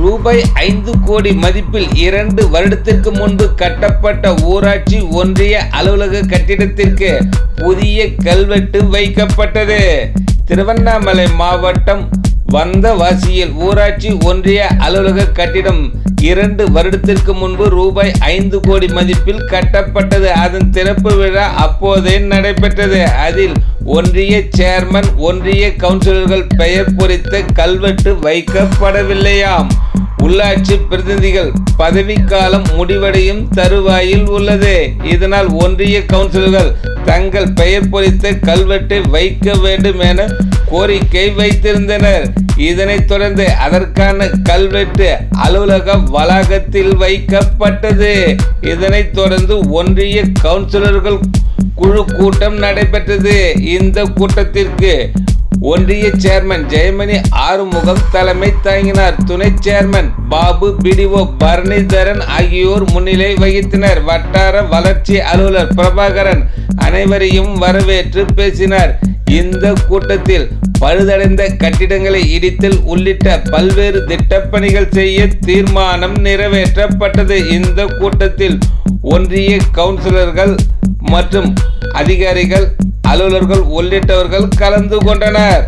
ரூபாய் 5 கோடி மதிப்பில் 2 வருடத்திற்கு முன்பு கட்டப்பட்ட ஊராட்சி ஒன்றிய அலுவலக கட்டிடத்திற்கு புதிய கல்வெட்டு வைக்கப்பட்டது. திருவண்ணாமலை மாவட்டம் வந்தவாசியில் ஊராட்சி ஒன்றிய அலுவலக கட்டிடம் 2 வருடத்திற்கு முன்பு ரூபாய் 5 கோடி மதிப்பில் கட்டப்பட்டது. அதன் திறப்பு விழா அப்போதே நடைபெற்றது. அதில் ஒன்றிய சேர்மன், ஒன்றிய கவுன்சிலர்கள் பெயர் பொறித்த கல்வெட்டு வைக்கப்படவில்லையாம். உள்ளாட்சி பிரதிநிதிகள் பதவிக்காலம் முடிவடையும் தருவாயில் உள்ளது. இதனால் ஒன்றிய கவுன்சிலர்கள் தங்கள் பெயர் பொறித்த கல்வெட்டை வைக்க வேண்டும் என கோரிக்கை வைத்திருந்தனர். இதனைத் தொடர்ந்து அதற்கான கல்வெட்டு அலுவலக வளாகத்தில் வைக்கப்பட்டது. இதனைத் தொடர்ந்து ஒன்றிய கவுன்சிலர்கள் குழு கூட்டம் நடைபெற்றது. இந்த கூட்டத்திற்கு ஒன்றிய சேர்மன் ஜெயமணி ஆறுமுகம் தலைமை தாங்கினார். துணை சேர்மன் பாபு, பிடிஓ பரணிதரன் ஆகியோர் முன்னிலை வகித்தனர். வட்டார வளர்ச்சி அலுவலர் பிரபாகரன் அனைவரையும் வரவேற்று பேசினார். இந்த கூட்டத்தில் பழுதடைந்த கட்டிடங்களை இடித்தல் உள்ளிட்ட பல்வேறு திட்டப்பணிகள் செய்ய தீர்மானம் நிறைவேற்றப்பட்டது. இந்த கூட்டத்தில் ஒன்றிய கவுன்சிலர்கள் மற்றும் அதிகாரிகள், அலுவலர்கள் உள்ளிட்டவர்கள் கலந்து கொண்டனர்.